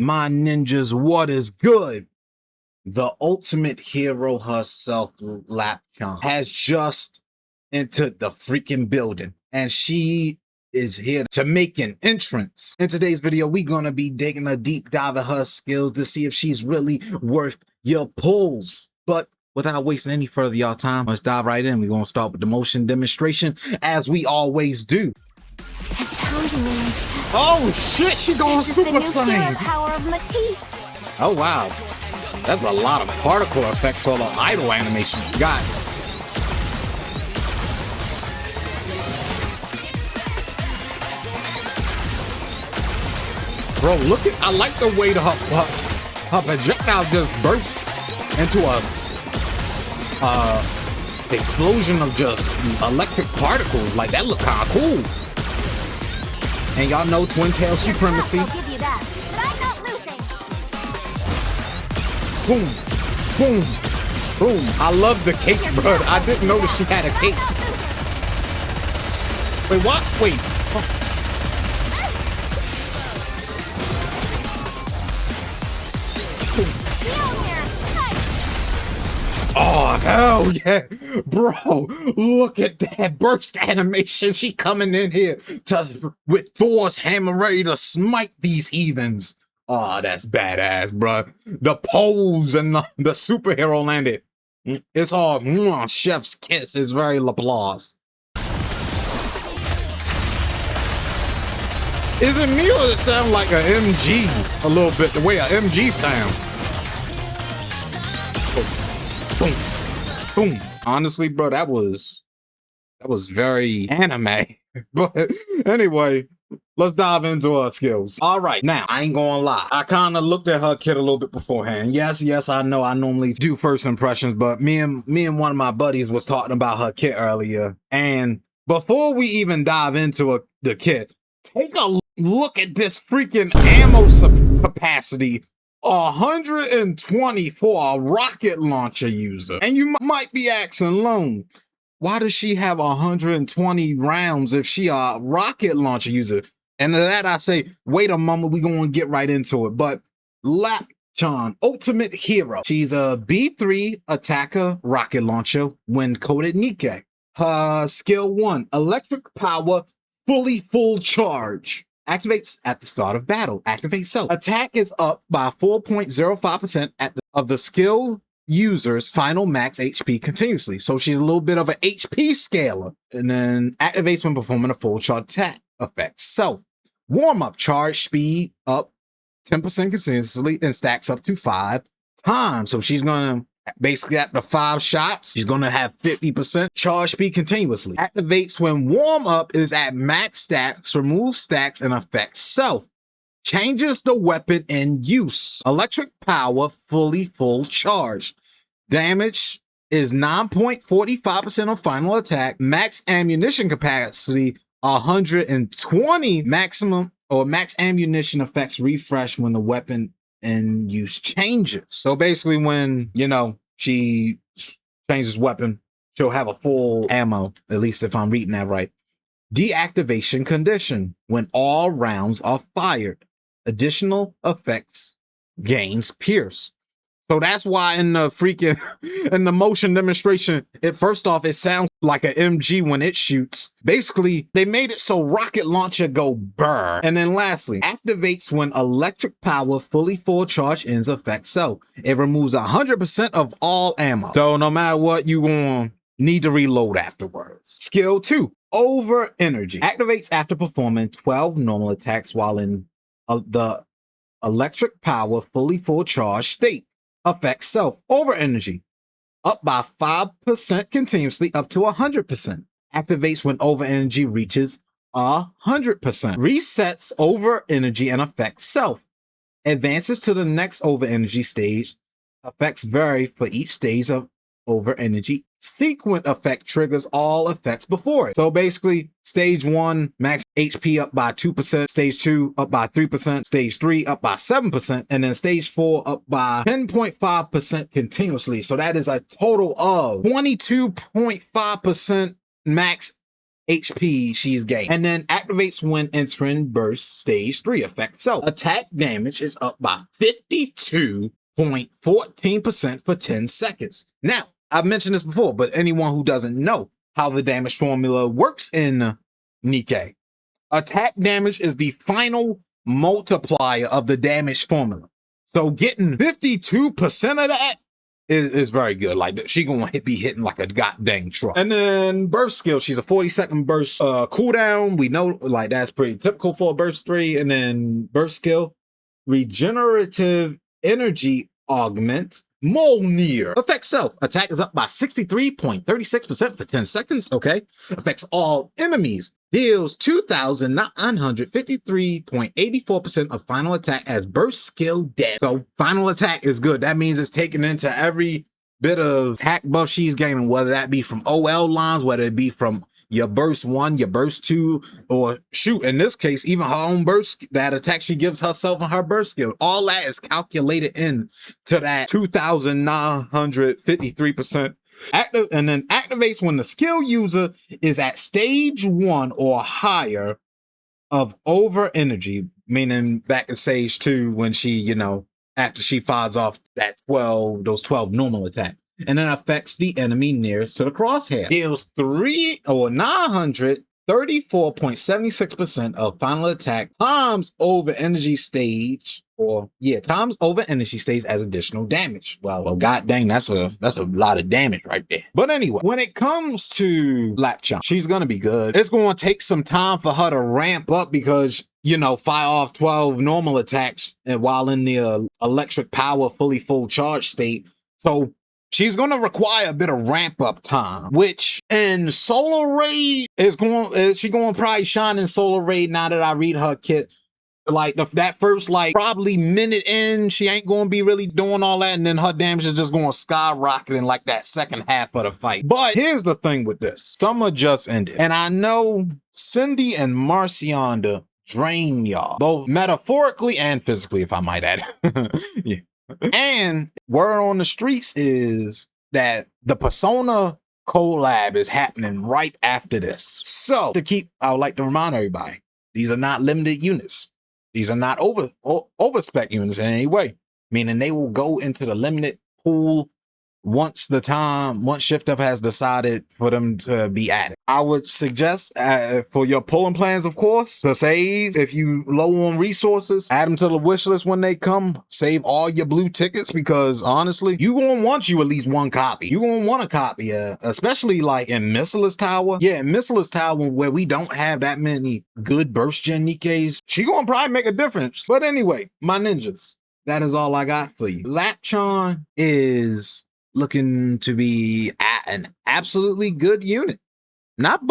My ninjas, what is good? The ultimate hero herself, Laplace, has just entered the freaking building, and she is here to make an entrance. In today's video, we're gonna be digging a deep dive of her skills to see if she's really worth your pulls. But without wasting any further of y'all time, let's dive right in. We're gonna start with the motion demonstration, as we always do. Oh shit, she going Super Saiyan! Power of Matisse. Oh wow, that's a lot of particle effects for the idle animation. Got it. Bro, look at, I like the way her projectile just bursts into a explosion of just electric particles. Like, that look kinda cool. And y'all know Twin Tail supremacy. I'll give you that, but I'm not losing. Boom, boom, boom. I love the cake, bro. I didn't notice she had a cake. Wait, what? Wait. Oh, hell yeah. Bro, look at that burst animation. She coming in here with Thor's hammer ready to smite these heathens. Oh, that's badass, bro. The pose and the superhero landed. It's all chef's kiss. It's very Laplace. Is it me or does it sound like an MG a little bit? The way an MG sound. Boom, boom. Honestly, bro, that was very anime. But anyway, let's dive into her skills. All right, now I ain't gonna lie. I kind of looked at her kit a little bit beforehand. Yes, I know I normally do first impressions, but me and one of my buddies was talking about her kit earlier. And before we even dive into the kit, take a look at this freaking ammo capacity. 120 for a rocket launcher user. And you might be asking, Lone, why does she have 120 rounds if she a rocket launcher user? And to that I say, wait a moment, we're going to get right into it. But Laplace, ultimate hero. She's a B3 attacker rocket launcher when coded Nikke. Her skill 1, electric power, fully full charge. Activates at the start of battle. Activate self. Attack is up by 4.05% of the skill user's final max HP continuously. So she's a little bit of an HP scaler. And then activates when performing a full charge attack effect. So warm up, charge speed up 10% continuously and stacks up to 5 times. So she's gonna basically after 5 shots, she's gonna have 50% charge speed continuously. Activates when warm up is at max stacks, removes stacks, and affects self. Changes the weapon in use. Electric power, fully full charge. Damage is 9.45% of final attack. Max ammunition capacity, 120 maximum or max ammunition effects refresh when the weapon and use changes. So basically when, you know, she changes weapon, she'll have a full ammo, at least if I'm reading that right. Deactivation condition, when all rounds are fired. Additional effects gains pierce. So that's why in the freaking, in the motion demonstration, first off, it sounds like an MG when it shoots. Basically, they made it so rocket launcher go burr. And then lastly, activates when electric power fully full charge ends effect. So it removes 100% of all ammo. So no matter what, you gonna need to reload afterwards. Skill 2, over energy. Activates after performing 12 normal attacks while in the electric power fully full charge state. Affects self. Over energy. Up by 5% continuously up to 100%. Activates when over energy reaches 100%. Resets over energy and affects self. Advances to the next over energy stage. Effects vary for each stage of over energy. Sequent effect triggers all effects before it. So basically, stage 1, max HP up by 2%, stage 2 up by 3%, stage 3 up by 7%, and then stage 4 up by 10.5% continuously. So that is a total of 22.5% max HP she's gained. And then activates when entering burst stage 3 effect. So attack damage is up by 52.14% for 10 seconds. Now, I've mentioned this before, but anyone who doesn't know how the damage formula works in Nikke, attack damage is the final multiplier of the damage formula. So getting 52% of that is very good. Like, she gonna be hitting like a goddamn truck. And then burst skill, she's a 40-second burst cooldown. We know, like, that's pretty typical for a burst 3. And then burst skill, regenerative energy augment, Molnir. Affects self. Attack is up by 63.36% for 10 seconds. Okay. Affects all enemies. Deals 2,953.84% of final attack as burst skill damage. So final attack is good. That means it's taken into every bit of attack buff she's gaining, whether that be from OL lines, whether it be from your burst 1, your burst 2, or shoot, in this case, even her own burst, that attack she gives herself and her burst skill. All that is calculated in to that 2,953%. Active, and then activates when the skill user is at stage 1 or higher of over energy, meaning back in stage 2 when she, you know, after she fires off that those 12 normal attacks. And then affects the enemy nearest to the crosshair. Deals 934.76% of final attack times over energy stage, times over energy stage as additional damage. Well, god dang, that's a lot of damage right there. But anyway, when it comes to Lapchomp, she's gonna be good. It's gonna take some time for her to ramp up because, you know, fire off 12 normal attacks and while in the electric power fully full charge state. So she's going to require a bit of ramp up time, which in Solar Raid is she going to probably shine in Solar Raid now that I read her kit. Like that first, like, probably minute in, she ain't going to be really doing all that. And then her damage is just going to skyrocket in like that second half of the fight. But here's the thing with this. Summer just ended. And I know Cindy and Marcianda drain y'all, both metaphorically and physically, if I might add. Yeah. And word on the streets is that the Persona collab is happening right after this. So I would like to remind everybody, these are not limited units. These are not over spec units in any way, meaning they will go into the limited pool once Shift Up has decided for them to be added. I would suggest for your pulling plans, of course, to save. If you low on resources, add them to the wish list when they come. Save all your blue tickets because honestly, you gonna want you at least one copy. You gonna want a copy, especially like in Missilus Tower. Yeah, in Missilus Tower where we don't have that many good burst gen Nikkes, she gonna probably make a difference. But anyway, my ninjas, that is all I got for you. Lapchon is looking to be an absolutely good unit. Not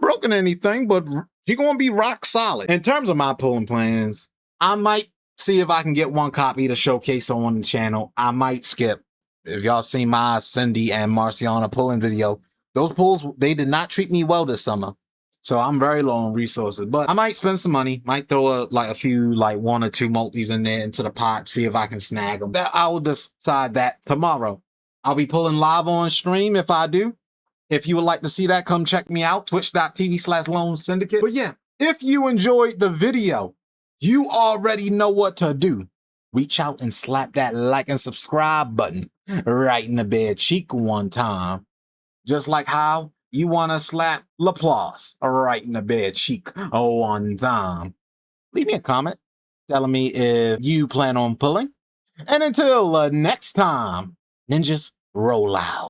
broken anything, but she's gonna be rock solid. In terms of my pulling plans, I might see if I can get one copy to showcase on the channel. I might skip. If y'all seen my Cindy and Marciana pulling video, those pulls, they did not treat me well this summer. So I'm very low on resources, but I might spend some money, might throw a few, like 1 or 2 multis in there into the pot, see if I can snag them. I will decide that tomorrow. I'll be pulling live on stream if I do. If you would like to see that, come check me out, twitch.tv/Lone Syndicate. But yeah, if you enjoyed the video, you already know what to do. Reach out and slap that like and subscribe button right in the bed cheek one time. Just like how you want to slap Laplace right in the bed cheek one time. Leave me a comment telling me if you plan on pulling. And until next time, ninjas, roll out.